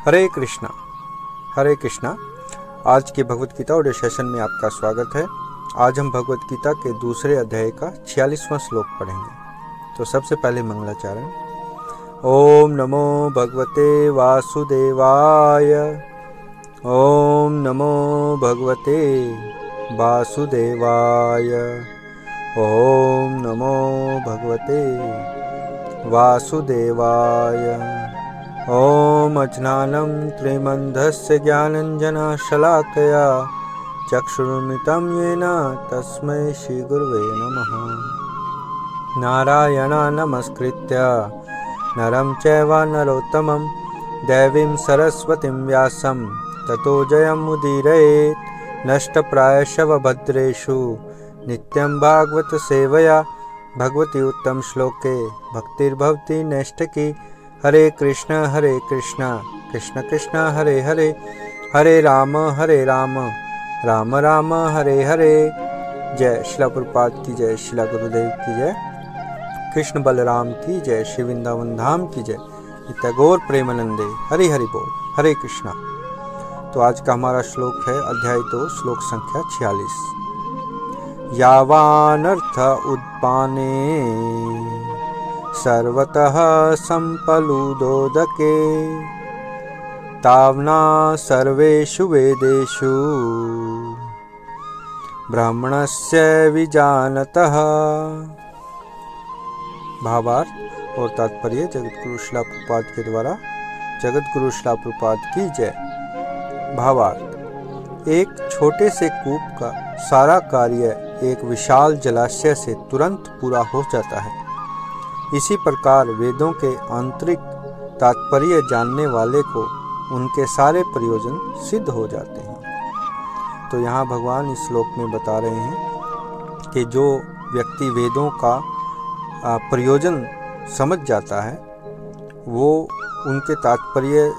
हरे कृष्णा। हरे कृष्णा। आज के Bhagavad Gita audio session में आपका स्वागत है। आज हम भगवत गीता के दूसरे अध्याय का 46वां श्लोक पढ़ेंगे। तो सबसे पहले मंगलाचरण। ओम नमो भगवते वासुदेवाय। ओम नमो भगवते वासुदेवाय। ओम नमो भगवते वासुदेवाय। ओम अज्ञानं त्रिमन्धस्य ज्ञानञ्जनशलाकया चक्षुरुन्मिलितं येन तस्मै श्रीगुरवे नमः। नारायणं नमस्कृत्य नरं चैव नरोत्तमं देवीं सरस्वतीं व्यासं ततो जयमुदीरयेत्। नष्टप्रायशव भद्रेषु नित्यं भागवत सेवया भगवती उत्तम श्लोके भक्तिर्भवति नैष्ठिकी। हरे कृष्ण कृष्ण कृष्ण हरे हरे, हरे राम राम राम हरे हरे। जय शिला प्रभुपाद की जय, शिला गुरुदेव की जय, कृष्ण बलराम की जय, श्री वृंदावन धाम की जय, टैगोर प्रेमानंदे। हरि हरि बोल। हरे कृष्णा। तो आज का हमारा श्लोक है अध्याय 2 श्लोक संख्या 46। यावानर्थ उद्पाने सर्वतः संपलुदोदके तावना सर्वेषु वेदेषु ब्राह्मणस्य विजानतः। भावार्थ और तात्पर्य जगतगुरु शिला प्रभुपाद के द्वारा। जगतगुरु शिला प्रभुपाद की जय। भावार्थ। एक छोटे से कूप का सारा कार्य एक विशाल जलाशय से तुरंत पूरा हो जाता है। इसी प्रकार वेदों के आंतरिक तात्पर्य जानने वाले को उनके सारे प्रयोजन सिद्ध हो जाते हैं। तो यहाँ भगवान इस श्लोक में बता रहे हैं कि जो व्यक्ति वेदों का प्रयोजन समझ जाता है वो उनके तात्पर्य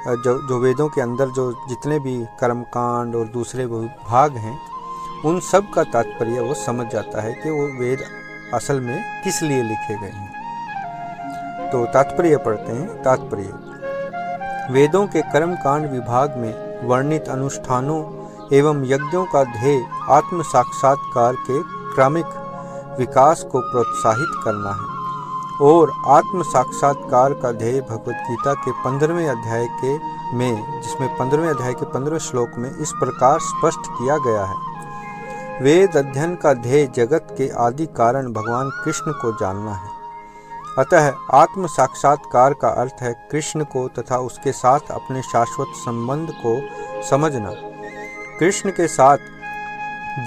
जो वेदों के अंदर जो जितने भी कर्मकांड और दूसरे भाग हैं उन सब का तात्पर्य वो समझ जाता है कि वो वेद असल में किस लिए लिखे गए हैं। तो तात्पर्य पढ़ते हैं। तात्पर्य। वेदों के कर्मकांड विभाग में वर्णित अनुष्ठानों एवं यज्ञों का ध्येय आत्म साक्षात्कार के क्रमिक विकास को प्रोत्साहित करना है और आत्म साक्षात्कार का ध्येय भगवत गीता के 15वें अध्याय जिसमें 15वें अध्याय के 15वें श्लोक में इस प्रकार स्पष्ट किया गया है। वेद अध्ययन का ध्येय जगत के आदि कारण भगवान कृष्ण को जानना है। अतः आत्म साक्षात्कार का अर्थ है कृष्ण को तथा उसके साथ अपने शाश्वत संबंध को समझना। कृष्ण के साथ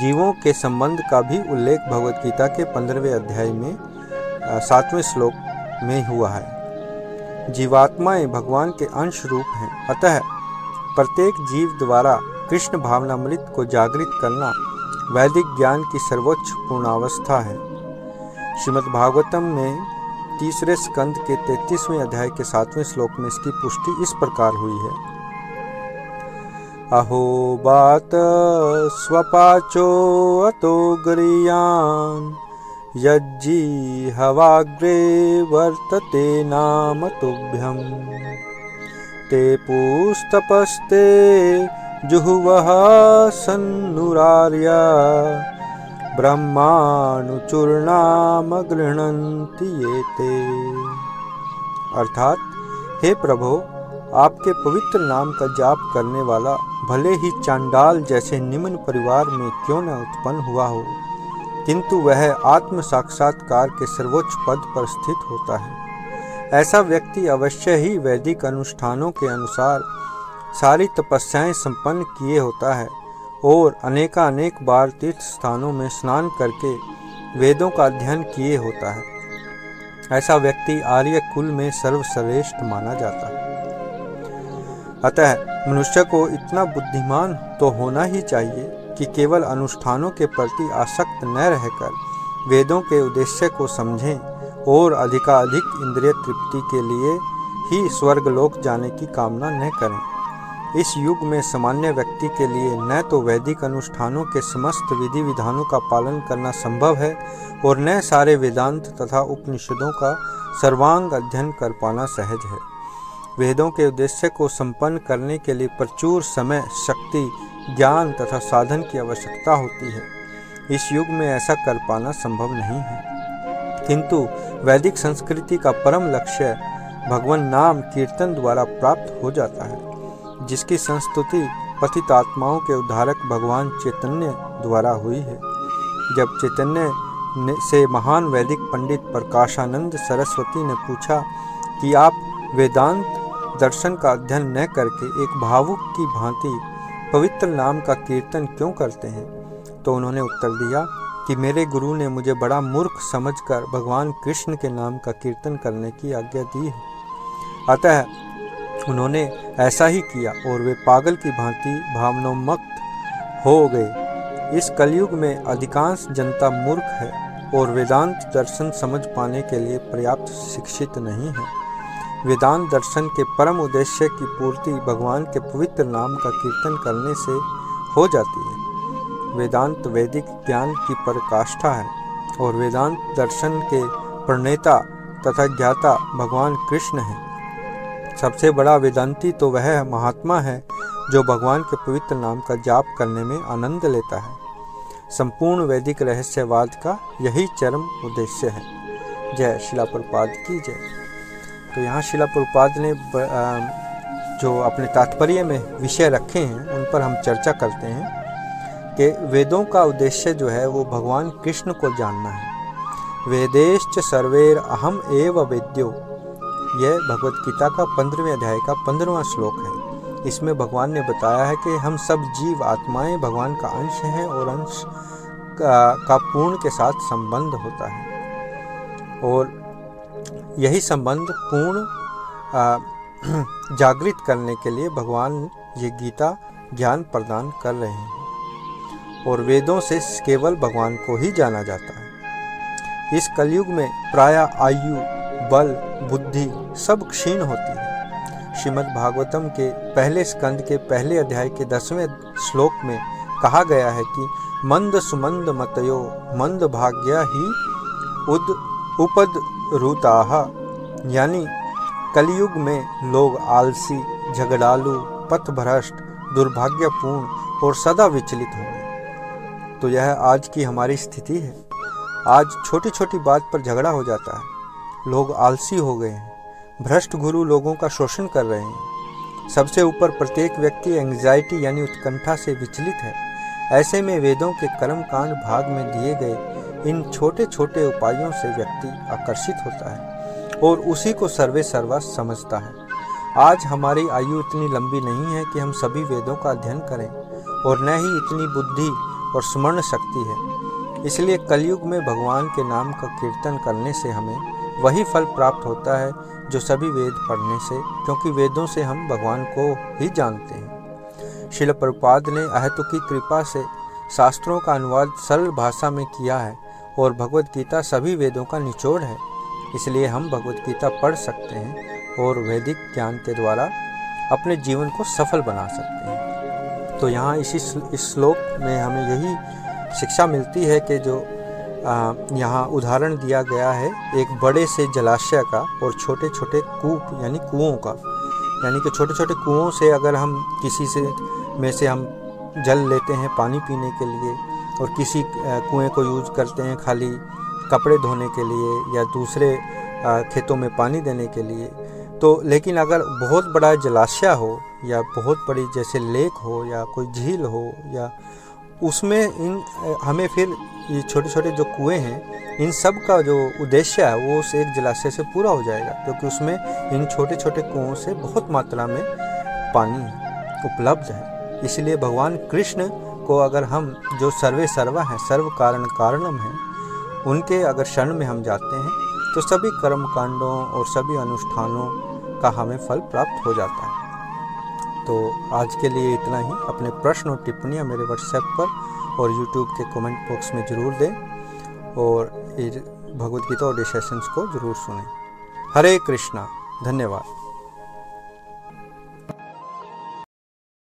जीवों के संबंध का भी उल्लेख भगवत गीता के 15वें अध्याय में 7वें श्लोक में हुआ है। जीवात्माएं भगवान के अंश रूप हैं। अतः प्रत्येक जीव द्वारा कृष्ण भावनामृत को जागृत करना वैदिक ज्ञान की सर्वोच्च पूर्णावस्था है। श्रीमद् भागवतम में 3 स्कंद के 33वें अध्याय के 7वें श्लोक में इसकी पुष्टि इस प्रकार हुई है। अहो बात स्वपाचो अतो गरीयान यज्जी हवाग्रे वर्तते नाम तुभ्यम ते पुस्तपस्ते जुहुवः सन्नुरार्या ब्रह्माणुचूर्णाम गृह्णन्ति ये ते। अर्थात, हे प्रभो, आपके पवित्र नाम का जाप करने वाला भले ही चांडाल जैसे निम्न परिवार में क्यों न उत्पन्न हुआ हो, किंतु वह आत्म साक्षात्कार के सर्वोच्च पद पर स्थित होता है। ऐसा व्यक्ति अवश्य ही वैदिक अनुष्ठानों के अनुसार सारी तपस्याएं संपन्न किए होता है और अनेकानेक बार तीर्थ स्थानों में स्नान करके वेदों का अध्ययन किए होता है। ऐसा व्यक्ति आर्य कुल में सर्वश्रेष्ठ माना जाता है। अतः मनुष्य को इतना बुद्धिमान तो होना ही चाहिए कि केवल अनुष्ठानों के प्रति आसक्त न रहकर वेदों के उद्देश्य को समझें और अधिकाधिक इंद्रिय तृप्ति के लिए ही स्वर्गलोक जाने की कामना न करें। इस युग में सामान्य व्यक्ति के लिए न तो वैदिक अनुष्ठानों के समस्त विधि विधानों का पालन करना संभव है और न सारे वेदांत तथा उपनिषदों का सर्वांग अध्ययन कर पाना सहज है। वेदों के उद्देश्य को संपन्न करने के लिए प्रचुर समय, शक्ति, ज्ञान तथा साधन की आवश्यकता होती है। इस युग में ऐसा कर पाना संभव नहीं है, किंतु वैदिक संस्कृति का परम लक्ष्य भगवान नाम कीर्तन द्वारा प्राप्त हो जाता है, जिसकी संस्तुति पतित आत्माओं के उद्धारक भगवान चैतन्य द्वारा हुई है। जब चैतन्य से महान वैदिक पंडित प्रकाशानंद सरस्वती ने पूछा कि आप वेदांत दर्शन का अध्ययन न करके एक भावुक की भांति पवित्र नाम का कीर्तन क्यों करते हैं, तो उन्होंने उत्तर दिया कि मेरे गुरु ने मुझे बड़ा मूर्ख समझकर भगवान कृष्ण के नाम का कीर्तन करने की आज्ञा दी है। अतः उन्होंने ऐसा ही किया और वे पागल की भांति भावनोन्मुक्त हो गए। इस कलयुग में अधिकांश जनता मूर्ख है और वेदांत दर्शन समझ पाने के लिए पर्याप्त शिक्षित नहीं है। वेदांत दर्शन के परम उद्देश्य की पूर्ति भगवान के पवित्र नाम का कीर्तन करने से हो जाती है। वेदांत वैदिक ज्ञान की पराकाष्ठा है और वेदांत दर्शन के प्रणेता तथा ज्ञाता भगवान कृष्ण हैं। सबसे बड़ा वेदांती तो वह महात्मा है जो भगवान के पवित्र नाम का जाप करने में आनंद लेता है। संपूर्ण वैदिक रहस्यवाद का यही चरम उद्देश्य है। जय शिला प्रभुपाद की जय। तो यहाँ शिला प्रभुपाद ने जो अपने तात्पर्य में विषय रखे हैं उन पर हम चर्चा करते हैं कि वेदों का उद्देश्य जो है वो भगवान कृष्ण को जानना है। वेदेश्च सर्वेर अहम एव वेद्यो, यह भगवत गीता का 15वें अध्याय का 15वां श्लोक है। इसमें भगवान ने बताया है कि हम सब जीव आत्माएं भगवान का अंश हैं और अंश का पूर्ण के साथ संबंध होता है और यही संबंध पूर्ण जागृत करने के लिए भगवान ये गीता ज्ञान प्रदान कर रहे हैं और वेदों से केवल भगवान को ही जाना जाता है। इस कलयुग में प्रायः आयु, बल, बुद्धि सब क्षीण होती है। श्रीमद् भागवतम के पहले स्कंद के पहले अध्याय के 10वें श्लोक में कहा गया है कि मंद सुमंद मतयो मंद भाग्या ही उपद रूताह, यानी कलयुग में लोग आलसी, झगड़ालू, पथभ्रष्ट, दुर्भाग्यपूर्ण और सदा विचलित होंगे। तो यह आज की हमारी स्थिति है। आज छोटी छोटी बात पर झगड़ा हो जाता है। लोग आलसी हो गए हैं, भ्रष्ट गुरु लोगों का शोषण कर रहे हैं। सबसे ऊपर प्रत्येक व्यक्ति एंग्जाइटी यानी उत्कंठा से विचलित है। ऐसे में वेदों के कर्मकांड भाग में दिए गए इन छोटे छोटे उपायों से व्यक्ति आकर्षित होता है और उसी को सर्वे सर्वा समझता है। आज हमारी आयु इतनी लंबी नहीं है कि हम सभी वेदों का अध्ययन करें और न ही इतनी बुद्धि और स्मरण शक्ति है। इसलिए कलयुग में भगवान के नाम का कीर्तन करने से हमें वही फल प्राप्त होता है जो सभी वेद पढ़ने से, क्योंकि वेदों से हम भगवान को ही जानते हैं। श्रील प्रभुपाद ने अहेतु की कृपा से शास्त्रों का अनुवाद सरल भाषा में किया है और भगवत गीता सभी वेदों का निचोड़ है। इसलिए हम भगवत गीता पढ़ सकते हैं और वैदिक ज्ञान के द्वारा अपने जीवन को सफल बना सकते हैं। तो यहाँ इस श्लोक में हमें यही शिक्षा मिलती है कि जो यहाँ उदाहरण दिया गया है एक बड़े से जलाशय का और छोटे छोटे कूप यानी कुओं का, यानी कि छोटे छोटे कुओं से अगर हम किसी से में से हम जल लेते हैं पानी पीने के लिए और किसी कुएं को यूज़ करते हैं खाली कपड़े धोने के लिए या दूसरे खेतों में पानी देने के लिए, तो लेकिन अगर बहुत बड़ा जलाशय हो या बहुत बड़ी जैसे लेक हो या कोई झील हो या उसमें हमें फिर ये छोटे छोटे जो कुएं हैं इन सब का जो उद्देश्य है वो उस एक जलाशय से पूरा हो जाएगा, क्योंकि उसमें इन छोटे छोटे कुओं से बहुत मात्रा में पानी उपलब्ध है। इसलिए भगवान कृष्ण को अगर हम जो सर्वे सर्वा हैं, सर्व कारण कारणम हैं, उनके अगर शरण में हम जाते हैं तो सभी कर्म कांडों और सभी अनुष्ठानों का हमें फल प्राप्त हो जाता है। तो आज के लिए इतना ही। अपने प्रश्न और टिप्पणियाँ मेरे व्हाट्सएप पर और यूट्यूब के कमेंट बॉक्स में ज़रूर दें और भगवद गीता ऑडियो सेशंस को ज़रूर सुनें। हरे कृष्णा। धन्यवाद।